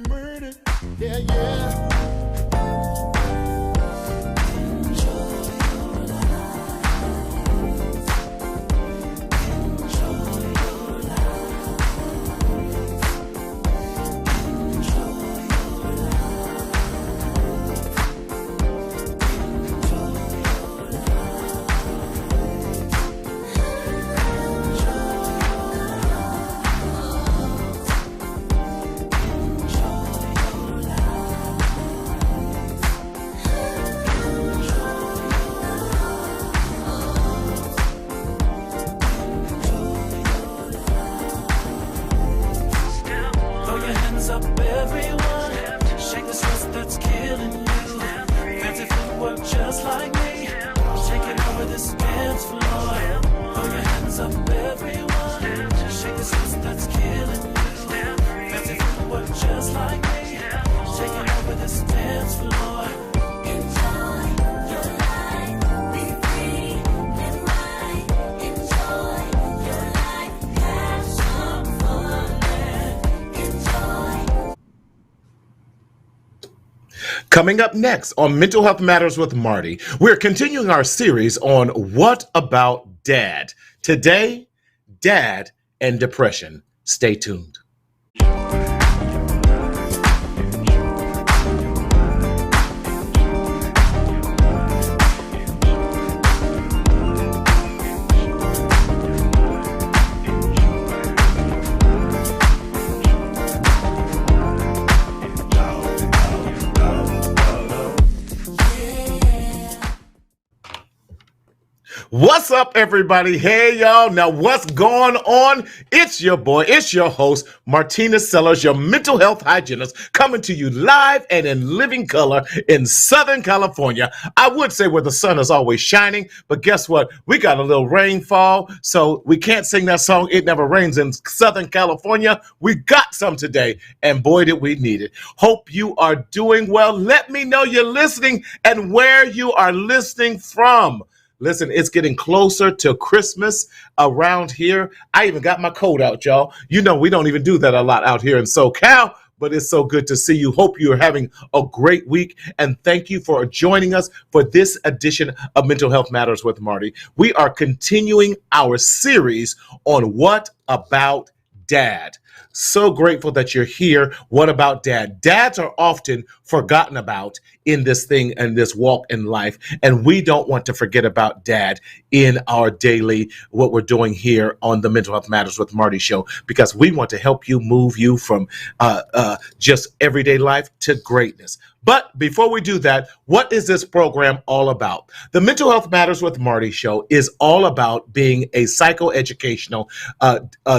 murder. Yeah, yeah. Coming up next on Mental Health Matters with Marty, we're continuing our series on What About Dad? Today, Dad and Depression. Stay tuned. What's up, everybody? Hey, y'all. Now, what's going on? It's your boy, it's your host, Martina Sellers, your mental health hygienist, coming to you live and in living color in Southern California. I would say where the sun is always shining, but guess what? We got a little rainfall, so we can't sing that song, It Never Rains in Southern California. We got some today, and boy, did we need it. Hope you are doing well. Let me know you're listening and where you are listening from. Listen, it's getting closer to Christmas around here. I even got my coat out, y'all. You know, we don't even do that a lot out here in SoCal, but it's so good to see you. Hope you're having a great week. And thank you for joining us for this edition of Mental Health Matters with Marty. We are continuing our series on What About Dad. So grateful that you're here. What about dad? Dads are often forgotten about in this thing and this walk in life. And we don't want to forget about dad in our daily, what we're doing here on the Mental Health Matters with Marty show, because we want to help you move you from just everyday life to greatness. But before we do that, what is this program all about? The Mental Health Matters with Marty show is all about being a psychoeducational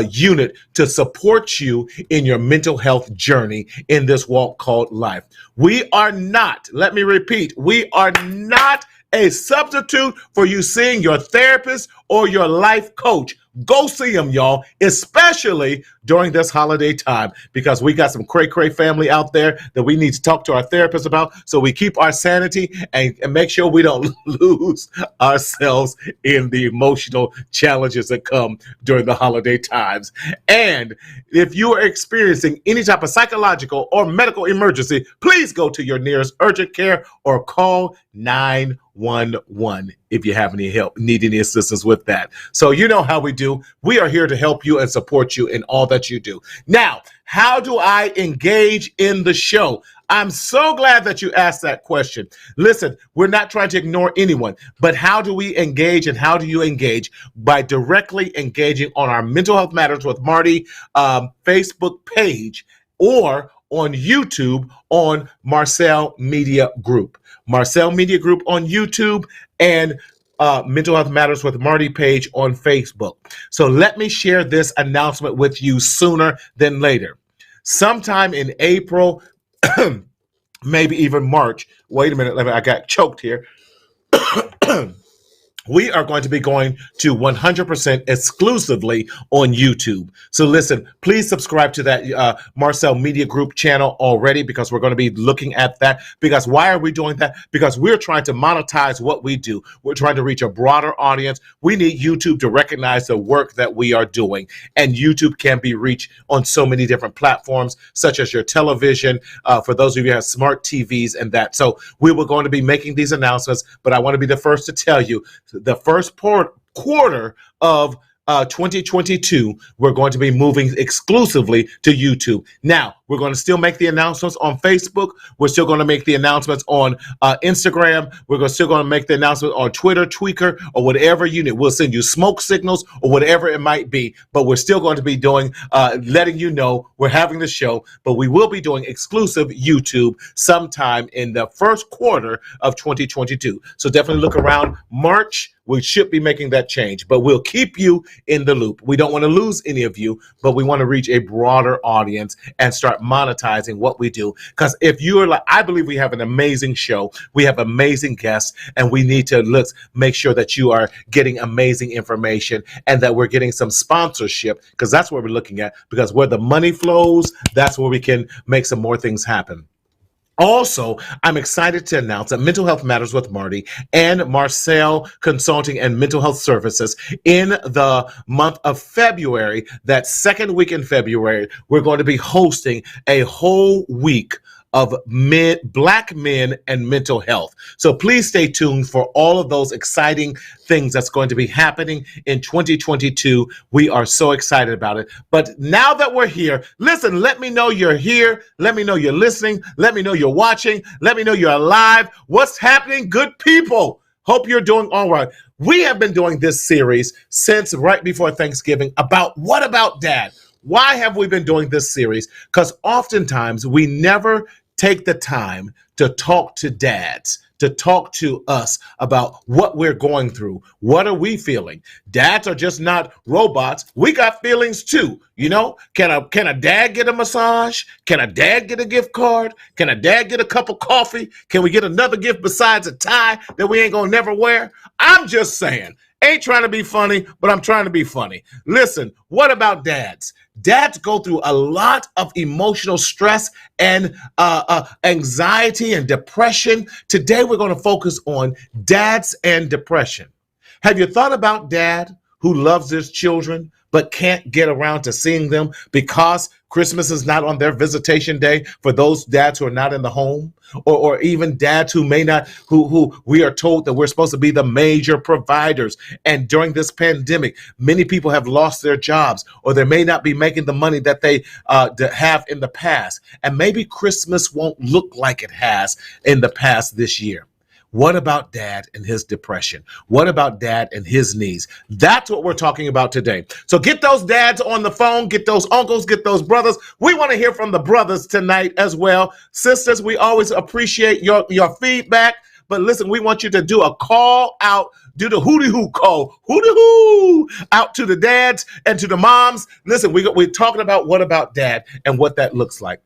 unit to support you in your mental health journey in this walk called life. We are not, let me repeat, we are not a substitute for you seeing your therapist or your life coach. Go see them, y'all, especially during this holiday time, because we got some cray-cray family out there that we need to talk to our therapist about, so we keep our sanity and make sure we don't lose ourselves in the emotional challenges that come during the holiday times. And if you are experiencing any type of psychological or medical emergency, please go to your nearest urgent care or call 911 if you have any help, need any assistance with that. So you know how we do. We are here to help you and support you in all that you do. Now, how do I engage in the show? I'm so glad that you asked that question. Listen, we're not trying to ignore anyone, but how do we engage and how do you engage? By directly engaging on our Mental Health Matters with Marty Facebook page or on YouTube on Marcel Media Group. Marcel Media Group on YouTube and Mental Health Matters with Marty page on Facebook. So let me share this announcement with you sooner than later. Sometime in April, maybe even March. Wait a minute, I got choked here. we are going to be going to 100% exclusively on YouTube. So listen, please subscribe to that Marcel Media Group channel already, because we're going to be looking at that. Because why are we doing that? Because we're trying to monetize what we do. We're trying to reach a broader audience. We need YouTube to recognize the work that we are doing. And YouTube can be reached on so many different platforms, such as your television, for those of you who have smart TVs and that. So we were going to be making these announcements, but I want to be the first to tell you, the first quarter of 2022, we're going to be moving exclusively to YouTube. Now, we're going to still make the announcements on Facebook. We're still going to make the announcements on Instagram. We're still going to make the announcement on Twitter, Tweaker, or whatever you need. We'll send you smoke signals or whatever it might be, but we're still going to be doing, letting you know we're having the show, but we will be doing exclusive YouTube sometime in the first quarter of 2022. So definitely look around March. We should be making that change, but we'll keep you in the loop. We don't want to lose any of you, but we want to reach a broader audience and start monetizing what we do. Because if you're like, I believe we have an amazing show, we have amazing guests, and we need to make sure that you are getting amazing information and that we're getting some sponsorship, because that's what we're looking at. Because where the money flows, that's where we can make some more things happen. Also, I'm excited to announce that Mental Health Matters with Marty and Marcel Consulting and Mental Health Services, in the month of February, that second week in February, we're going to be hosting a whole week of Black men and mental health. So please stay tuned for all of those exciting things that's going to be happening in 2022. We are so excited about it. But now that we're here, listen, let me know you're here. Let me know you're listening. Let me know you're watching. Let me know you're alive. What's happening, good people? Hope you're doing all right. We have been doing this series since right before Thanksgiving about what about dad? Why have we been doing this series? Because oftentimes we never take the time to talk to dads, to talk to us about what we're going through. What are we feeling? Dads are just not robots. We got feelings too. You know, can a dad get a massage? Can a dad get a gift card? Can a dad get a cup of coffee? Can we get another gift besides a tie that we ain't gonna never wear? I'm just saying. Ain't trying to be funny, but I'm trying to be funny. Listen, what about dads? Dads go through a lot of emotional stress and anxiety and depression. Today, we're going to focus on dads and depression. Have you thought about dad who loves his children but can't get around to seeing them because Christmas is not on their visitation day, for those dads who are not in the home, or even dads who may not, who we are told that we're supposed to be the major providers. And during this pandemic, many people have lost their jobs, or they may not be making the money that they have in the past. And maybe Christmas won't look like it has in the past this year. What about dad and his depression? What about dad and his needs? That's what we're talking about today. So get those dads on the phone, get those uncles, get those brothers. We want to hear from the brothers tonight as well. Sisters, we always appreciate your feedback. But listen, we want you to do a call out, do the hooty hoo call, hooty hoo out to the dads and to the moms. Listen, we're talking about what about dad and what that looks like.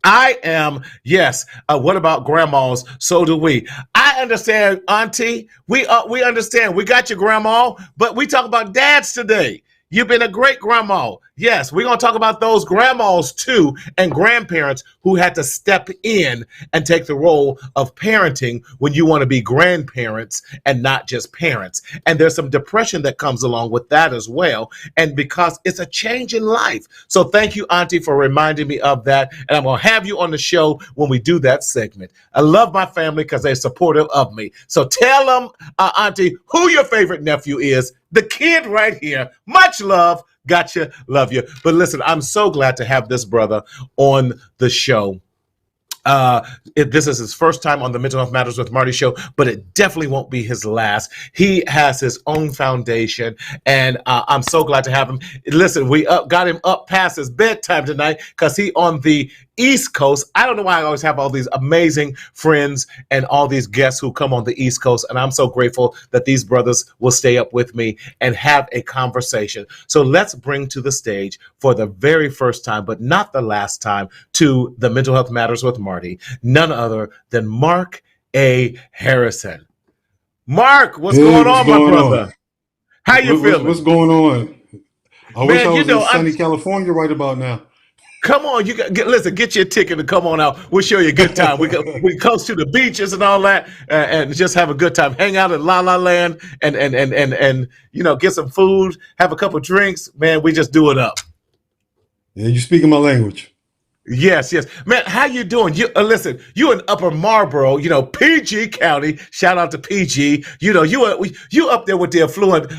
I am, yes. What about grandmas? So do we. I understand, Auntie. We understand. We got your grandma, but we talk about dads today. You've been a great grandma. Yes, we're going to talk about those grandmas too, and grandparents who had to step in and take the role of parenting when you want to be grandparents and not just parents. And there's some depression that comes along with that as well. And because it's a change in life. So thank you, Auntie, for reminding me of that. And I'm going to have you on the show when we do that segment. I love my family because they're supportive of me. So tell them, Auntie, who your favorite nephew is. The kid right here. Much love. Gotcha. Love you. But listen, I'm so glad to have this brother on the show. This is his first time on the Mental Health Matters with Marty show, but it definitely won't be his last. He has his own foundation, and I'm so glad to have him. Listen, we got him up past his bedtime tonight because he on the East Coast. I don't know why I always have all these amazing friends and all these guests who come on the East Coast, and I'm so grateful that these brothers will stay up with me and have a conversation. So let's bring to the stage for the very first time, but not the last time, to the Mental Health Matters with Marty, none other than Mark A. Harrison. Mark, what's Hey, going what's on, my going on? brother? How you What's feeling? going on? I wish I Man, was in I'm sunny California right about now. come on, listen, get your ticket and come on out. We'll show you a good time. We coast to the beaches and all that, and just have a good time. Hang out in La La Land and get some food, have a couple drinks. Man, we just do it up. Yeah, you speaking my language. Yes, yes, man. How you doing? You listen. You in Upper Marlboro, PG County. Shout out to PG. You up there with the affluent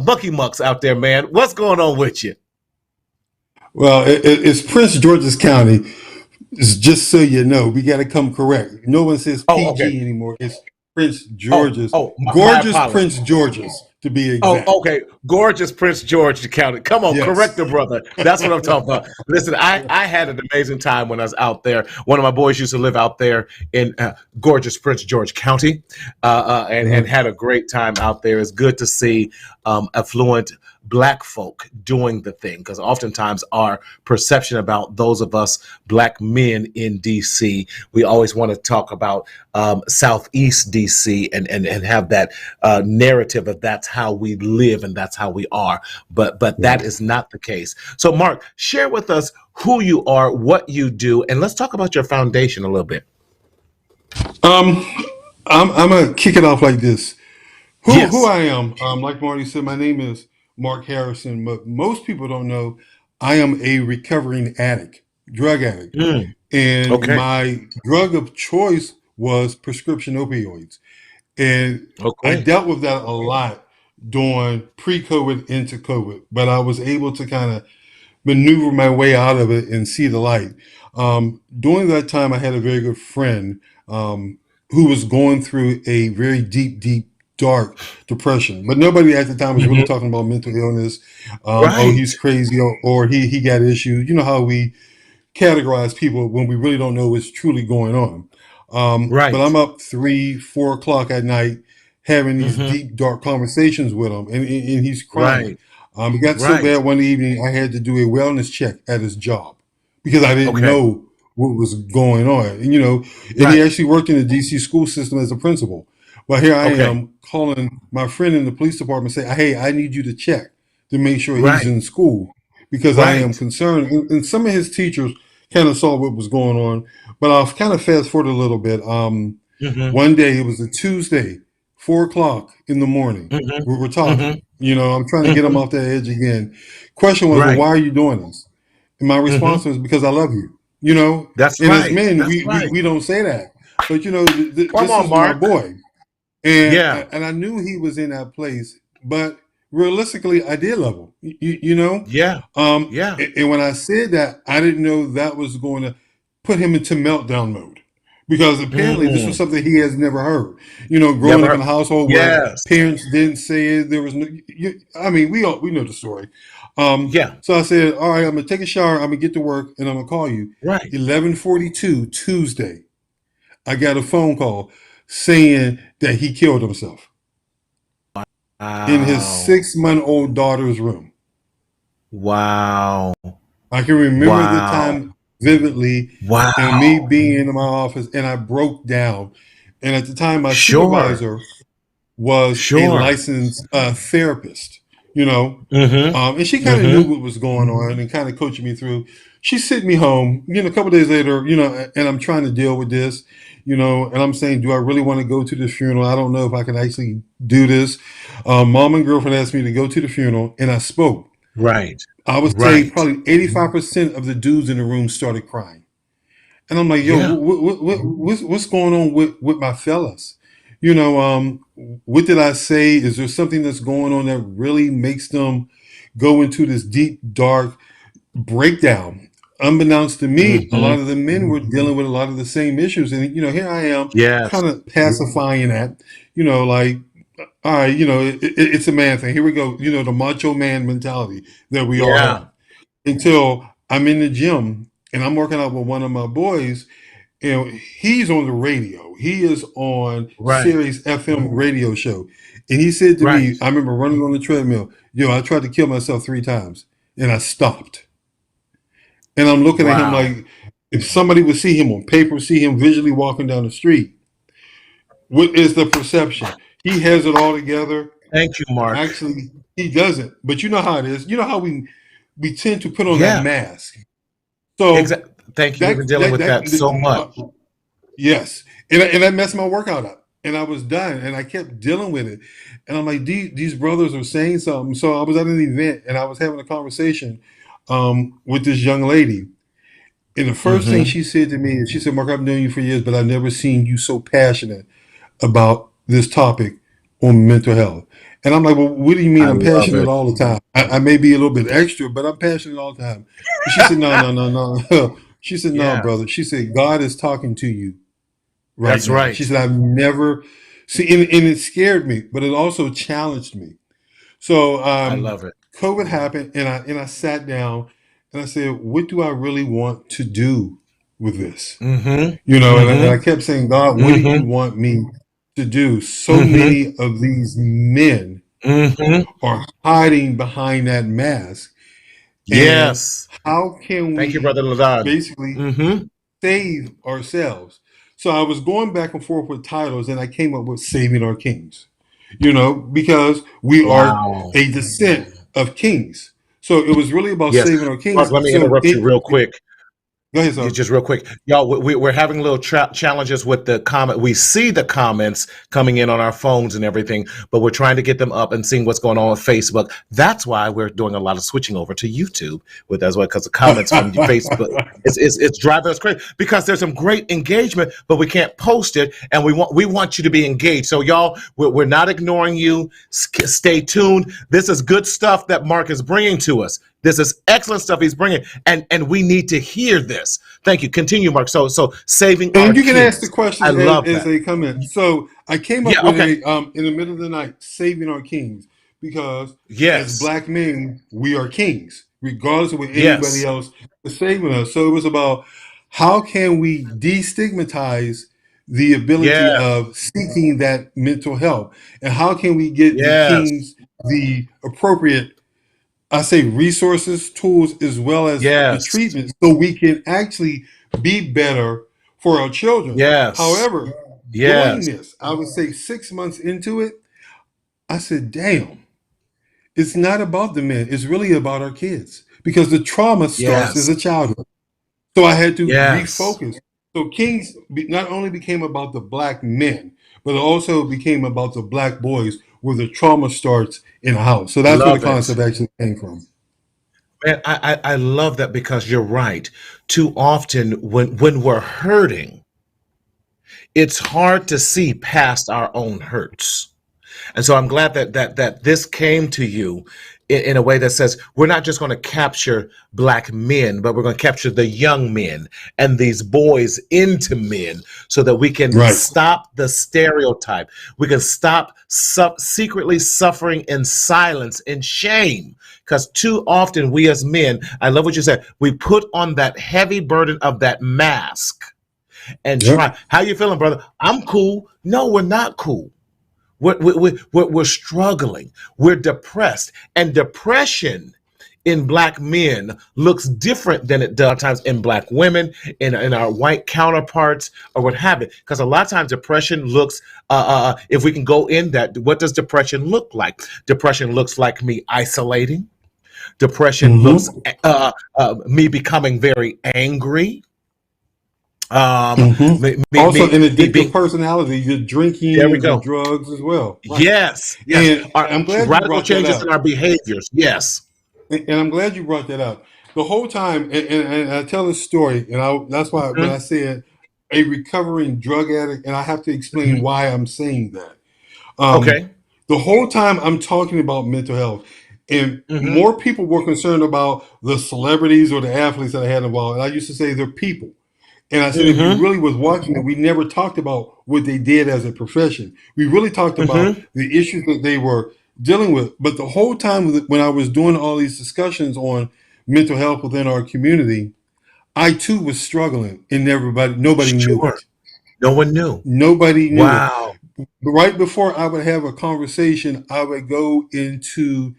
mucky mucks out there, man. What's going on with you? Well, it's Prince George's County. It's just so you know, we got to come correct. No one says Oh, okay. PG anymore. It's Prince Oh, George's, oh, my gorgeous apologies. Prince George's to be Oh, exact. okay. Gorgeous Prince George County. Come on, correct Yes. the brother. That's what I'm talking about. Listen, I had an amazing time when I was out there. One of my boys used to live out there in gorgeous Prince George County, and Uh-huh. had a great time out there. It's good to see affluent black folk doing the thing, because oftentimes our perception about those of us black men in DC, we always want to talk about Southeast DC and have that narrative of that's how we live and that's how we are, but that Right. is not the case. So Mark, share with us who you are, what you do, and let's talk about your foundation a little bit. Um, I'm gonna kick it off like this. Who Yes. I am? Like Marty said, my name is Mark Harrison, but most people don't know I am a recovering addict, drug addict, Mm, and okay. my drug of choice was prescription opioids, and I Okay. dealt with that a lot during pre-COVID into COVID, but I was able to kind of maneuver my way out of it and see the light. During that time, I had a very good friend who was going through a very deep, dark depression. But nobody at the time was really Hmm. talking about mental illness. Oh, Right. he's crazy, or he got issues. You know how we categorize people when we really don't know what's truly going on. But Right. I'm up 3, 4 o'clock at night having these Hmm. deep, dark conversations with him, and he's crying. Right. It got so Right. bad one evening I had to do a wellness check at his job because I didn't Okay. know what was going on. And he Right. actually worked in the DC school system as a principal. Well, here I Okay. am calling my friend in the police department, say, "Hey, I need you to check to make sure he's Right. in school because I am Right. concerned." And some of his teachers kind of saw what was going on, but I'll kind of fast forward a little bit. Hmm. One day, it was a Tuesday, 4 o'clock in the morning. Hmm. We're Hmm. talking. I'm trying to get him Hmm. off that edge again. Question was, well, Right. why are you doing this? And my response Hmm. was, because I love you. You know, That's and as right. men, That's we right. don't say that. But Come this on, is my Mark. boy, and Yeah. and I knew he was in that place. But realistically, I did love him. You know, Yeah. Yeah. and when I said that, I didn't know that was going to put him into meltdown mode because apparently this was Mm. something he has never heard. Growing Never up in heard. a household where Yes. parents didn't say it, there was no. I mean, we know the story. Yeah. So I said, all right, I'm gonna take a shower, I'm gonna get to work, and I'm gonna call you. Right. 11:42 Tuesday, I got a phone call saying that he killed himself in his Wow. 6-month-old daughter's room. Wow. I can remember the Wow. time vividly and me Wow. being in my office and I broke down. And at the time, my Sure. supervisor was a Sure. licensed therapist, you know, Mm-hmm. and she kind of knew Mm-hmm. what was going on and kind of coached me through. She sent me home, a couple days later, and I'm trying to deal with this, and I'm saying, do I really want to go to this funeral? I don't know if I can actually do this. Mom and girlfriend asked me to go to the funeral, and I spoke. Right. I would say Right. probably 85% of the dudes in the room started crying. And I'm like, yo, Yeah. what's going on with my fellas? What did I say? Is there something that's going on that really makes them go into this deep, dark breakdown? Unbeknownst to me, a lot Mm-hmm. of the men were dealing with a lot of the same issues. And, here I am Yes. kind of pacifying that, like, all right, it's a man thing. Here we go, the macho man mentality that we all Yeah. have until I'm in the gym and I'm working out with one of my boys. He's on the radio. He is on Right. Sirius FM radio show. And he said to Right. me, I remember running on the treadmill, yo, I tried to kill myself 3 times and I stopped. And I'm looking at him Wow. like, if somebody would see him on paper, see him visually walking down the street, what is the perception? he has it all together. Thank you, Mark. Actually, he doesn't. But you know how it is. You know how we tend to put on that Yeah, mask. So exactly. Thank you. We've that been dealing that with that so much. yes, and that messed my workout up. And I was done, and I kept dealing with it. And I'm like, these brothers are saying something. So I was at an event, and I was having a conversation with this young lady. And the first thing Mm-hmm. she said to me, she said, "Mark, I've known you for years, but I've never seen you so passionate about this topic on mental health." And I'm like, "Well, what do you mean? I I'm love passionate it. all the time. I may be a little bit extra, but I'm passionate all the time." And she said, "No, no, no, no." She said, "No, Yeah, brother." She said, "God is talking to you right that's now." She right. said, "I've never see," and it scared me, but it also challenged me. So I love it. COVID happened, and I sat down and I said, "What do I really want to do with this?" Mm-hmm. You know, and I Mm-hmm. kept saying, "God, what do you Mm-hmm. want me to do?" So Mm-hmm. many of these men Mm-hmm. are hiding behind that mask. And Yes. how can Thank you, we Brother Ladon. basically Mm-hmm. save ourselves? So I was going back and forth with titles, and I came up with Saving Our Kings, you know, because we are Wow. a descent of kings. So it was really about Yes. saving our Mark, kings. let me So interrupt you real quick. go ahead, Yeah, sir. just real quick, y'all. We're having little challenges with the comment. We see the comments coming in on our phones and everything, but we're trying to get them up and seeing what's going on with Facebook. That's why we're doing a lot of switching over to YouTube with as well, because the comments from Facebook it's driving us crazy because there's some great engagement, but we can't post it, and we want you to be engaged. So y'all, we're not ignoring you. Stay tuned. This is good stuff that Mark is bringing to us. This is excellent stuff he's bringing, and we need to hear this. Thank you. Continue, Mark. So saving our And you can ask the kings. I questions love as that. they come in. So I came up Yeah. with Okay. a in the middle of the night, saving our kings, because as Yes. black men, we are kings, regardless of what anybody Yes. else is saving us. So it was about how can we destigmatize the ability Yes. of seeking that mental help, and how can we get the Yes. kings the appropriate, I say, resources, tools, as well as the Yes. treatment, so we can actually be better for our children. Yes. However, doing Yes. this, I would say 6 months into it, I said, damn, it's not about the men. It's really about our kids because the trauma starts as Yes. a childhood. So I had to Yes. refocus. So Kings not only became about the black men, but it also became about the black boys where the trauma starts in a house. So that's where the Love it. concept actually came from. Man, I love that because you're right. Too often when we're hurting, it's hard to see past our own hurts. And so I'm glad that this came to you in a way that says we're not just going to capture black men, but we're going to capture the young men and these boys into men so that we can Right. stop the stereotype. We can stop secretly suffering in silence and shame. Because too often we as men, I love what you said, we put on that heavy burden of that mask and Yep. try. How you feeling, brother? I'm cool. No, we're not cool. We're struggling. We're depressed. And depression in black men looks different than it does times in black women, in our white counterparts, or what have it. Because a lot of times depression looks, if we can go in that, what does depression look like? Depression looks like me isolating. Depression looks Mm-hmm. me becoming very angry. Um, Mm-hmm. Also, an me addictive being, personality, the there drinking we and the go. drugs as well. Right. Yes, yes. And Our I'm glad you radical brought that changes in up. our behaviors. Yes. And I'm glad you brought that up. The whole time, and I tell this story, and that's why when Mhm, I said a recovering drug addict, and I have to explain mhm. why I'm saying that. Um, Okay. the whole time I'm talking about mental health, and Hmm. more people were concerned about the celebrities or the athletes that I had involved. And I used to say they're people. And I said, if you Hmm. really was watching it, we never talked about what they did as a profession. We really talked about Hmm. the issues that they were dealing with. But the whole time when I was doing all these discussions on mental health within our community, I too was struggling, and nobody knew Sure. it. No one knew. Nobody knew it. Wow. Right before I would have a conversation, I would go into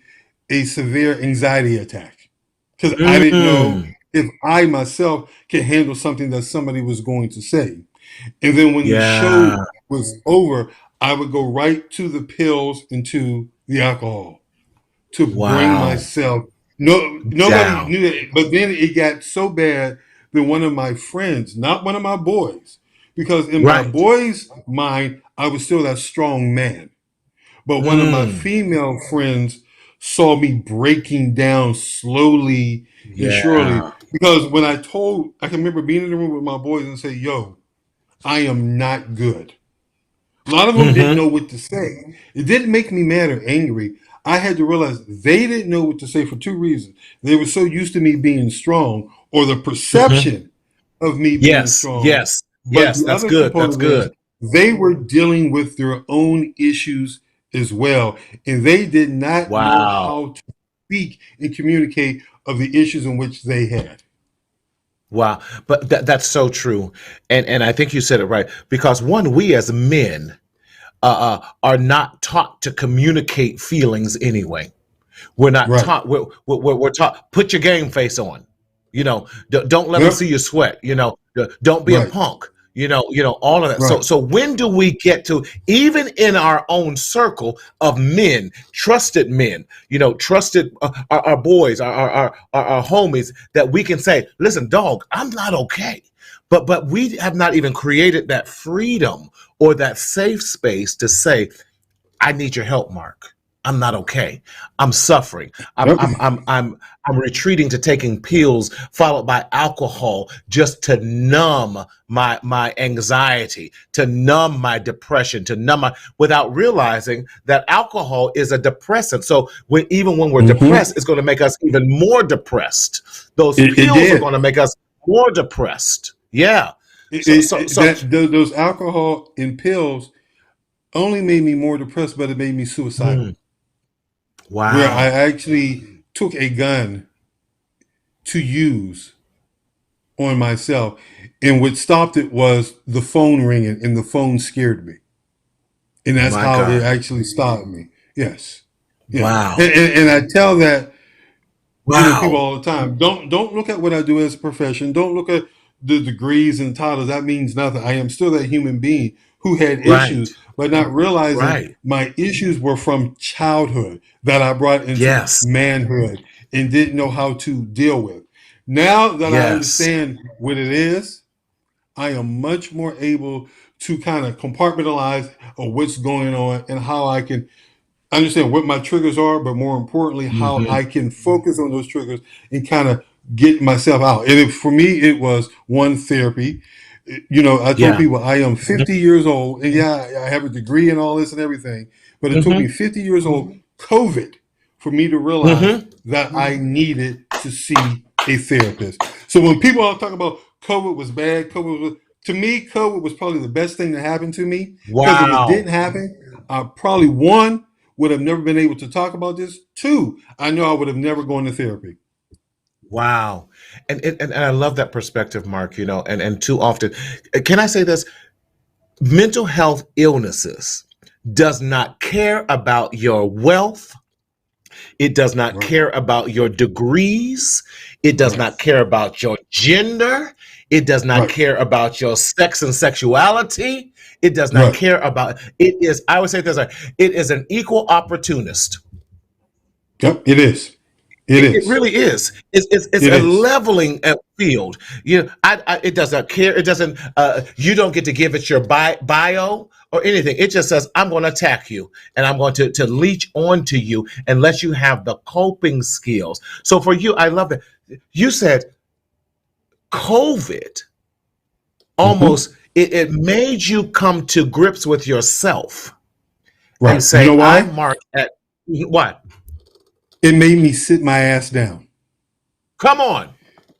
a severe anxiety attack because I didn't know Mm. if I myself could handle something that somebody was going to say. And then when the show Yeah. was over, I would go right to the pills and to the alcohol to bring Wow. myself. No, nobody Down. knew that. But then it got so bad that one of my friends, not one of my boys, because in my Right. boy's mind, I was still that strong man. But one of my Mm. female friends saw me breaking down slowly and surely. Yeah. Because when I can remember being in the room with my boys and say, yo, I am not good. A lot of them didn't Mm-hmm. know what to say. It didn't make me mad or angry. I had to realize they didn't know what to say for two reasons. They were so used to me being strong, or the Mm-hmm. perception of me being Yes. strong. Yes. But Yes. the That's other good. That's component is good. they were dealing with their own issues as well. And they did not know Wow. how to speak and communicate of the issues in which they had. Wow. But that's so true. And I think you said it right. Because one, we as men are not taught to communicate feelings anyway. We're not Right. taught. We're taught. Put your game face on. Don't let them Yep. see you sweat. Don't be a Right. punk. All of that. So Right. so when do we get to, even in our own circle of men, trusted men, trusted our boys, our homies, that we can say, listen, dog, I'm not okay. But we have not even created that freedom or that safe space to say, I need your help, Mark. I'm not okay. I'm suffering. I'm Yep. I'm I'm I'm I'm retreating to taking pills followed by alcohol just to numb my anxiety, to numb my depression, to numb my, without realizing that alcohol is a depressant. So even when we're Mm-hmm. depressed, it's going to make us even more depressed. Those It pills are going did. to make us more depressed. Yeah. So Those alcohol and pills only made me more depressed, but it made me suicidal. mm, Where I wow. actually took a gun to use on myself, and what stopped it was the phone ringing, and the phone scared me, and that's My how it God. actually stopped me. Yes, yeah, Wow. and I tell that people Wow. all the time. Don't look at what I do as a profession. Don't look at the degrees and titles. That means nothing. I am still that human being who had Right. issues, but not realizing Right. my issues were from childhood that I brought into Yes. manhood and didn't know how to deal with. Now that I Yes. understand what it is, I am much more able to kind of compartmentalize of what's going on and how I can understand what my triggers are, but more importantly, how Hmm. I can focus on those triggers and kind of get myself out. And for me, it was one therapy. I told Yeah. people I am 50 years old, and yeah, I have a degree and all this and everything, but it took me Hmm. 50 years old, COVID, for me to realize Hmm. that I needed to see a therapist. So when people are talking about COVID was bad, to me, COVID was probably the best thing that happened to me because if it didn't Wow. happen, I probably one would have never been able to talk about this. Two, I know I would have never gone to therapy. Wow. And I love that perspective, Mark, and too often, can I say this? Mental health illnesses does not care about your wealth. It does not Right, care about your degrees. It does right, not care about your gender. It does not right, care about your sex and sexuality. It does not right. care about it. Is, I would say this, it is an equal opportunist. Yep, it is. It It is. really is. It's It a is. leveling field. It doesn't care. It doesn't. You don't get to give it your bio or anything. It just says, I'm going to attack you, and I'm going to leech onto you and let you have the coping skills. So for you, I love it. You said COVID Hmm. almost, it made you come to grips with yourself and Right. You know say, I why? mark at what? It made me sit my ass down. Come on,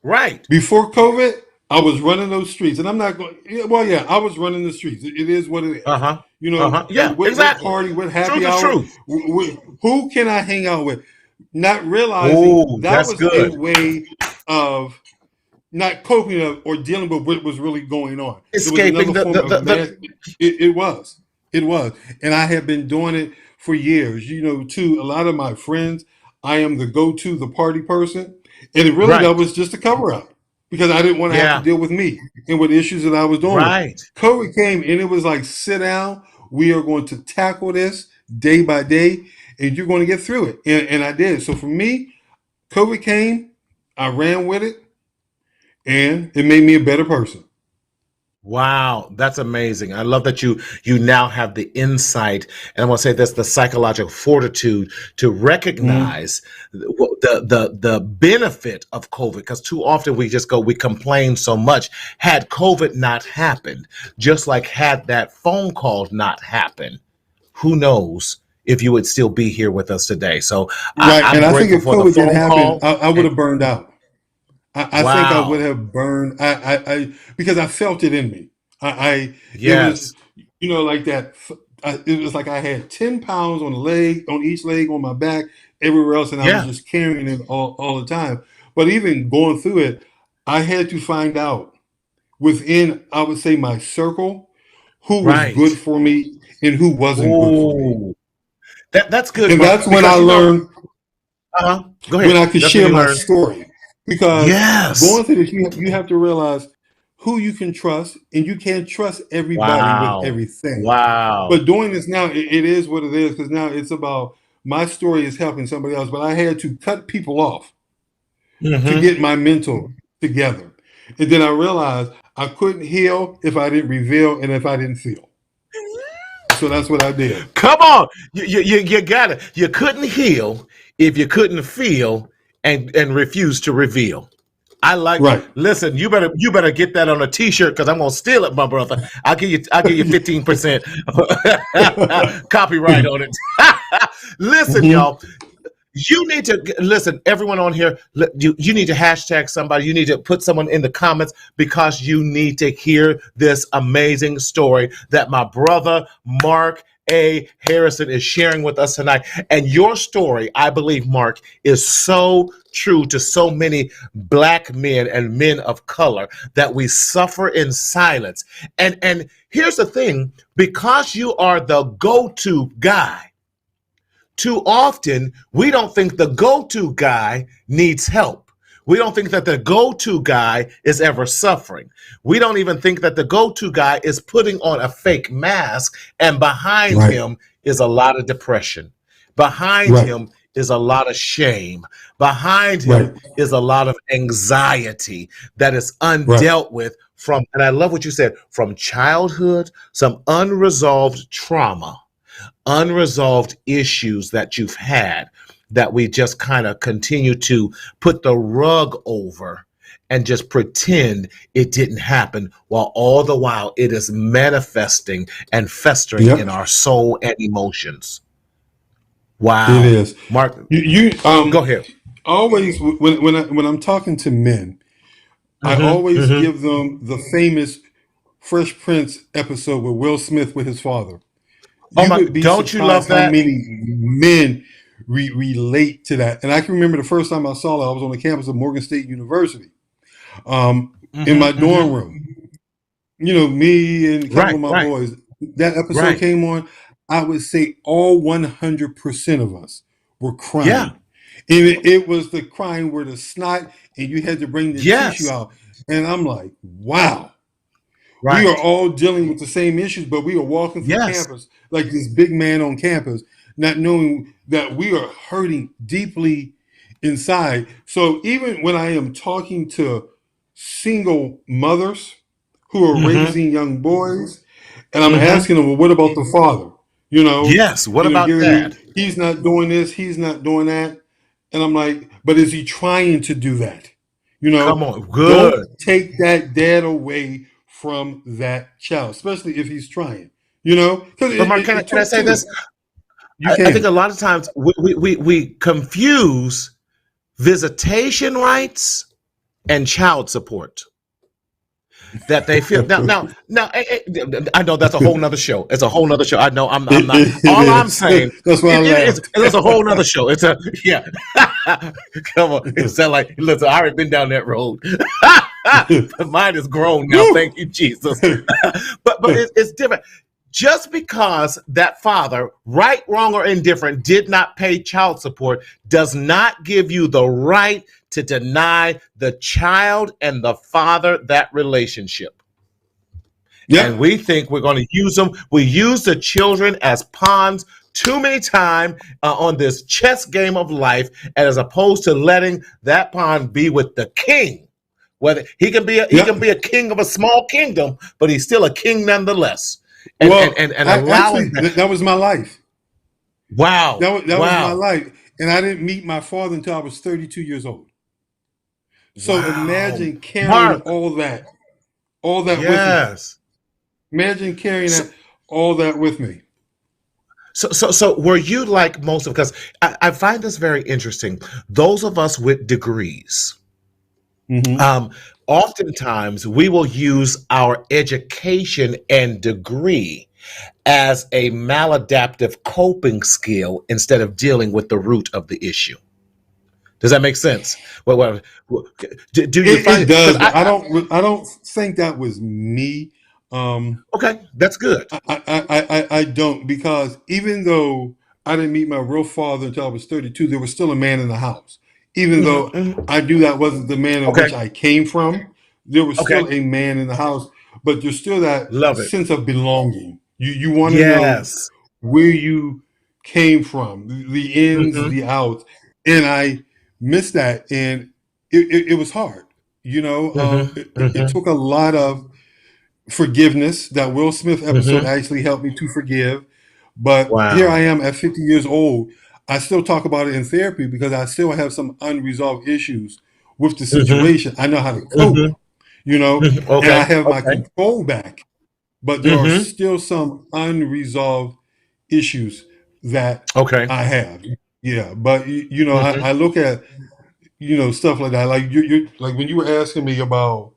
right? Before COVID, I was running those streets, and I'm not going. Yeah, well, yeah, I was running the streets. It is what it Uh is. huh. Uh huh. Yeah, What exactly. party, what happy Truth is hour, truth. who can I hang out with? Not realizing Oh, that that's was a good. way of not coping or dealing with what was really going on. It was Escaping another the form the of the, mass. the It was. It was. And I have been doing it for years. To a lot of my friends, I am the go to, the party person. And it really, that right. was just a cover up because I didn't want to have to Yeah. deal with me and with issues that I was dealing with. Right. COVID came and it was like, sit down. We are going to tackle this day by day, and you're going to get through it. And I did. So for me, COVID came, I ran with it, and it made me a better person. Wow, that's amazing. I love that you now have the insight, and I want to say this, the psychological fortitude to Mm, recognize the benefit of COVID, because too often we complain so much. Had COVID not happened, just like had that phone call not happened, who knows if you would still be here with us today. So right. And I'm I think grateful if for the COVID didn't phone happen, call. I would And have burned out. I think I would wow. have burned. Because I felt it in me. It was, Yes. like that. It was like I had 10 pounds on the leg, on each leg, on my back, everywhere else, and I was Yeah. just carrying it all the time. But even going through it, I had to find out within, I would say, my circle, who was good Right. for me and who wasn't good for me. Oh, that's good, And Mark. that's when I Because learned go when ahead. I could That's when share you my learn. story. Because Yes. going through this, you have to realize who you can trust, and you can't trust everybody with Wow. everything. Wow. But doing this now, it is what it is, because now it's about my story is helping somebody else. But I had to cut people off to Hmm. get my mental together. And then I realized I couldn't heal if I didn't reveal and if I didn't feel. So that's what I did. Come on, you got it. You couldn't heal if you couldn't feel and refuse to reveal. I like. Right. Listen, you better get that on a T-shirt because I'm gonna steal it, my brother. I'll give you 15% copyright on it. Listen, Hmm. y'all. You need to listen, everyone on here. You need to hashtag somebody. You need to put someone in the comments because you need to hear this amazing story that my brother Mark A. Harrison is sharing with us tonight. And your story, I believe, Mark, is so true to so many black men and men of color that we suffer in silence. And here's the thing: because you are the go-to guy, too often, we don't think the go to guy needs help. We don't think that the go to guy is ever suffering. We don't even think that the go to guy is putting on a fake mask, and behind Right. him is a lot of depression. Behind Right. him is a lot of shame. Behind him Right. is a lot of anxiety that is Right. undealt with from, and I love what you said, from childhood, some unresolved trauma, unresolved issues that you've had that we just kind of continue to put the rug over and just pretend it didn't happen, while all the while it is manifesting and festering in Yep. our soul and emotions. It Wow. is. Mark, You go ahead. always when I'm talking to men, I Hmm. always Hmm. give them the famous Fresh Prince episode with Will Smith with his father. Oh You my, would be don't you love surprised how that? many men relate to that. And I can remember the first time I saw it, I was on the campus of Morgan State University, in Hmm. my Hmm. dorm room. Me and a couple Right, of my right, boys. That episode right. came on. I would say all 100% of us were Yeah. crying. And it was the crying where the snot and you had to bring the tissue Yes. out. And I'm like, wow, we are Right. all dealing with the same issues, but we are walking through Yes. campus like this big man on campus, not knowing that we are hurting deeply inside. So even when I am talking to single mothers who are Hmm. raising young boys, and I'm Hmm. asking them, well, what about the father? Yes. What about Giving that? me, he's not doing this, he's not doing that. And I'm like, but is he trying to do that? Come on. Don't Good. take that dad away from that child, especially if he's trying, because But Mark, can I talk say to this? it. You I think can. a lot of times we confuse visitation rights and child support. That they feel now. I know that's a whole nother show. It's a whole nother show. I know I'm not. It All I'm is. saying, That's why I laughed. it's a whole nother show. It's a yeah. Come on, it sound like listen. I already been down that road. But mine is grown now. Woo! Thank you, Jesus. But it's different. Just because that father, right, wrong, or indifferent, did not pay child support does not give you the right to deny the child and the father that relationship. And Yep. we think we're going to use them. We use the children as pawns too many times on this chess game of life, and as opposed to letting that pawn be with the king. Whether he can Yep. be a king of a small kingdom, but he's still a king nonetheless. Well, And I allowing actually that. that was my life. Wow, That was my wow, life, and I didn't meet my father until I was 32 years old. So wow, imagine carrying Mark. all that with me. Yes. Imagine carrying So, all that with me. so were you like most of? Because I find this very interesting. Those of us with degrees, Hmm. um, oftentimes we will use our education and degree as a maladaptive coping skill instead of dealing with the root of the issue. Does that make sense? Do you It find? Because does, but I don't think that was me. Um, okay, that's good. I don't, because even though I didn't meet my real father until I was 32, there was still a man in the house. Even Hmm, though hmm. I knew that wasn't the man in which Okay, I came from, there was okay, still a man in the house. But there's still that love it. sense of belonging. You want to know Yes. where you came from, the ins, Hmm, the outs, and I missed that, and it was hard. hmm, It hmm, took a lot of forgiveness. That Will Smith episode hmm. actually helped me to forgive. But here I Wow. am at 50 years old. I still talk about it in therapy because I still have some unresolved issues with the Hmm, situation. I know how to cope, hmm, and I okay, have my okay. control back, but there are Hmm, still some unresolved issues that okay. I have. Yeah, but Hmm, I look at stuff like that. Like you like when you were asking me about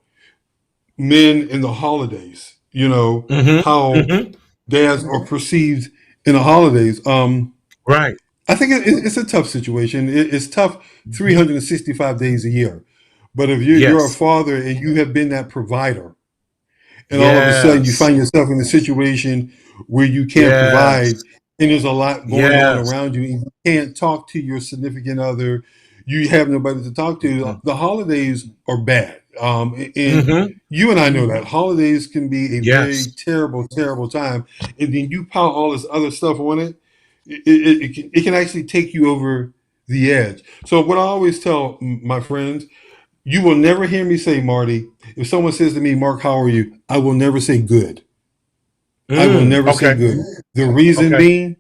men in the holidays, hmm, how hmm. dads are perceived in the holidays. Right. I think it's a tough situation. It's tough Mhm. 365 days a year. But if you're a Yes. father and you have been that provider, and all of a sudden you Yes. find yourself in a situation where you can't provide, Yes. and there's a lot going on Yes. around you, and you can't talk to your significant other, you have nobody to talk to. The holidays are bad, and Hmm. you and I know that holidays can be a very Yes. terrible, terrible time, and then you pile all this other stuff on it. It can actually take you over the edge. So what I always tell my friends, you will never hear me say, Marty, if someone says to me, Mark, how are you? I will never say good. I will never say Okay. good. The reason Okay. being,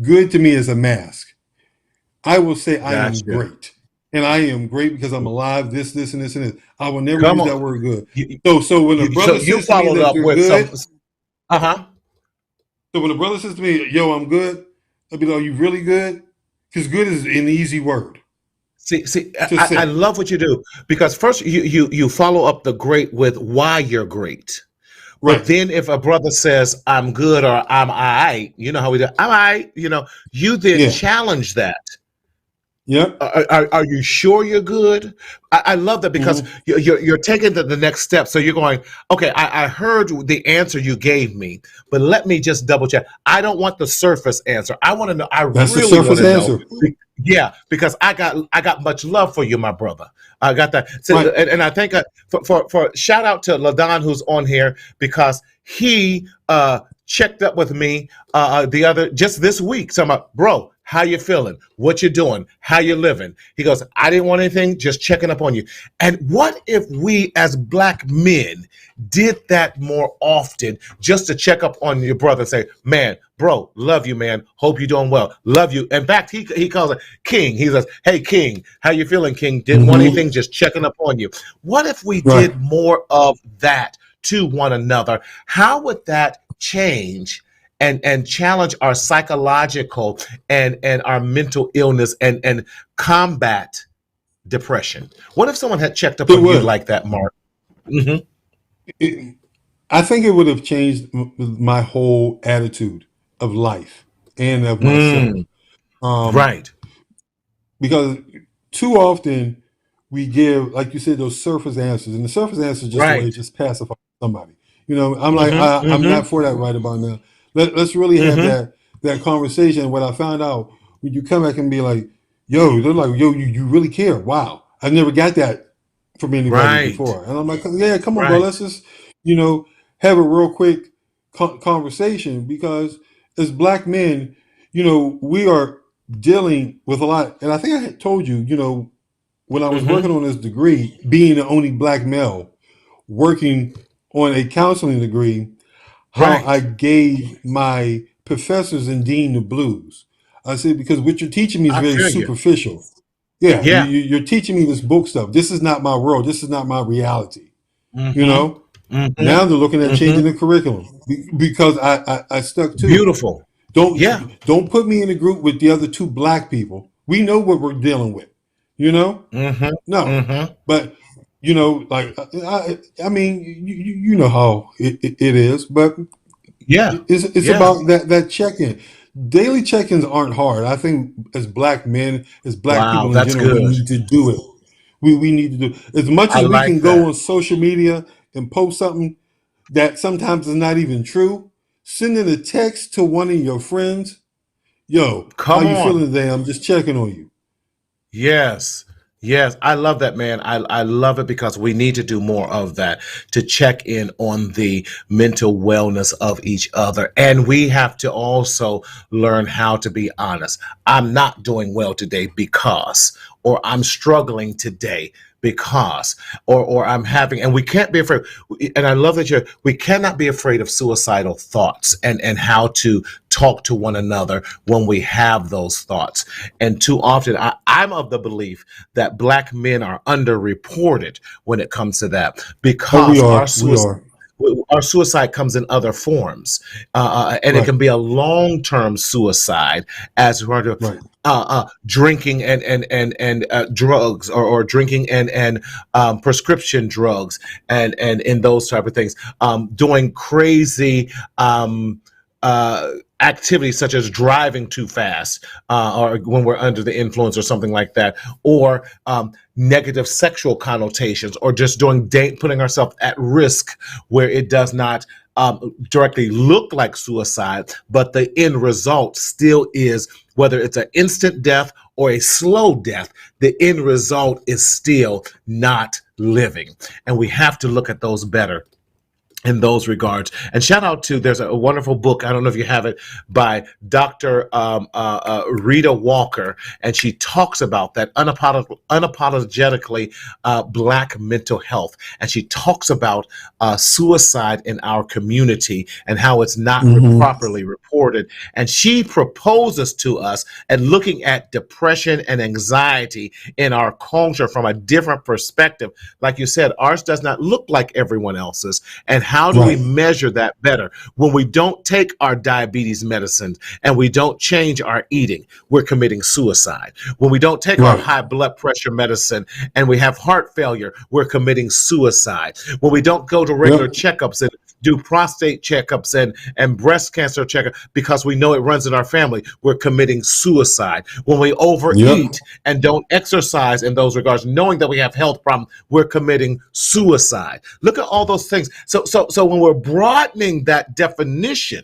good to me is a mask. I will say I am Gotcha. great. And I am great because I'm alive, this, and this, and this. I will never Come use that on. word good. You, So when a so brother you says to me followed that up they're with some. good, Uh huh. so when a brother says to me, yo, I'm good, I'll be like, are you really good? Because good is an easy word See, to I say. love what you do because first you follow up the great with why you're great. But Right. then if a brother says I'm good or I'm all right, you know how we do. I'm all right. You then Yeah. challenge that. Yep. Are you sure you're good? I love that because Hmm. you're taking the next step. So you're going, okay, I heard the answer you gave me, but let me just double check. I don't want the surface answer. I want to know. I That's the really want surface to know. answer. Yeah, because I got much love for you, my brother. I got that. So, Right. and I think for shout out to Ladon who's on here because he checked up with me the other just this week. So I'm like, bro, how you feeling? What you doing? How you living? He goes, I didn't want anything, just checking up on you. And what if we as black men did that more often just to check up on your brother and say, man, bro, love you, man. Hope you're doing well. Love you. In fact, he calls it King. He says, hey, King, how you feeling, King? Didn't want Hmm. anything, just checking up on you. What if we Right. did more of that to one another? How would that change and challenge our psychological and our mental illness and combat depression? What if someone had checked up It on you would. like that, Mark? Hmm. It, I think it would have changed my whole attitude of life and of myself. Mm, Um, right. because too often we give, like you said, those surface answers, and the surface answer is just a way to Right. just pacify somebody. I'm like, Hmm, I'm hmm, not for that right about now. Let's really have hmm. that conversation. What I found out when you come back and be like, yo, they're like, yo, you really care. Wow, I never got that from anybody Right. before. And I'm like, yeah, come on, bro, Right. let's just, you know, have a real quick conversation, because as black men, we are dealing with a lot. And I think I had told you, when I was working Mm-hmm. on this degree, being the only black male working on a counseling degree, how I Right. gave my professors and dean the blues. I said, because what you're teaching me is I very feel you. superficial. Yeah, Yeah. you're teaching me this book stuff. This is not my world. This is not my reality. You Mm-hmm. know. Mm-hmm. Now they're looking at changing Mm-hmm. the curriculum because I stuck to it. Beautiful. Don't Yeah. put me in a group with the other two black people. We know what we're dealing with. You know. Mm-hmm. No, Mm-hmm. but like I mean, you know how it is, but Yeah. it's Yeah. about that check-in. Daily check-ins aren't hard. I think as black men, as black Wow, people in that's general, we good. need to do it. We need to do as much I as we like can go that. on social media and post something that sometimes is not even true. Sending a text to one of your friends, yo, how Come you on. feeling today? I'm just checking on you. Yes. Yes. I love that, man. I love it because we need to do more of that to check in on the mental wellness of each other. And we have to also learn how to be honest. I'm not doing well today because, or I'm struggling today because, or I'm having, and we can't be afraid. And I love that we cannot be afraid of suicidal thoughts and how to talk to one another when we have those thoughts. And too often, I'm of the belief that black men are underreported when it comes to that Oh, we because are, we are. our suicide comes in other forms, and it Right, can be a long-term suicide as we're right. drinking and drugs, or drinking and prescription drugs and those type of things, doing crazy um, uh, activities such as driving too fast, or when we're under the influence or something like that, or negative sexual connotations, or just putting ourselves at risk where it does not directly look like suicide, but the end result still is, whether it's an instant death or a slow death, the end result is still not living. And we have to look at those better in those regards. And shout out to, there's a wonderful book, I don't know if you have it, by Dr. Rita Walker, and she talks about that unapologetically black mental health. And she talks about suicide in our community and how it's not Mm-hmm. properly reported. And she proposes to us at looking at depression and anxiety in our culture from a different perspective. Like you said, ours does not look like everyone else's. And how do we Right. measure that better? When we don't take our diabetes medicine and we don't change our eating, we're committing suicide. When we don't take our Right. high blood pressure medicine and we have heart failure, we're committing suicide. When we don't go to regular Yep. checkups and do prostate checkups and breast cancer checkup because we know it runs in our family, we're committing suicide. When we Yep. overeat and don't exercise in those regards, knowing that we have health problems, we're committing suicide. Look at all those things. So when we're broadening that definition,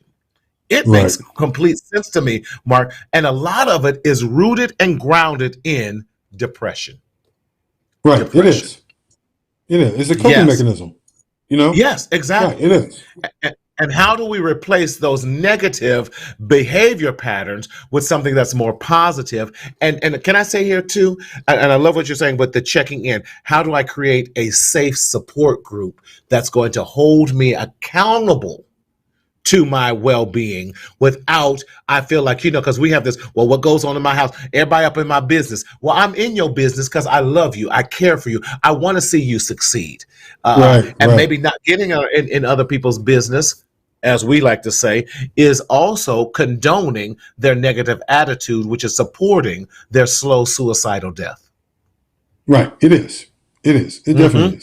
it Right. makes complete sense to me, Mark. And a lot of it is rooted and grounded in depression. Right. It Depression. is. It is. It's a coping Yes. mechanism. You know. Yes, Right. exactly. It is. And how do we replace those negative behavior patterns with something that's more positive? And can I say here too, and I love what you're saying, but the checking in, how do I create a safe support group that's going to hold me accountable to my well-being without, I feel like, because we have this, well, what goes on in my house, everybody up in my business. Well, I'm in your business because I love you, I care for you, I want to see you succeed, Right. and Right. maybe not getting in other people's business, as we like to say, is also condoning their negative attitude, which is supporting their slow suicidal death. Right. It is. It is. It definitely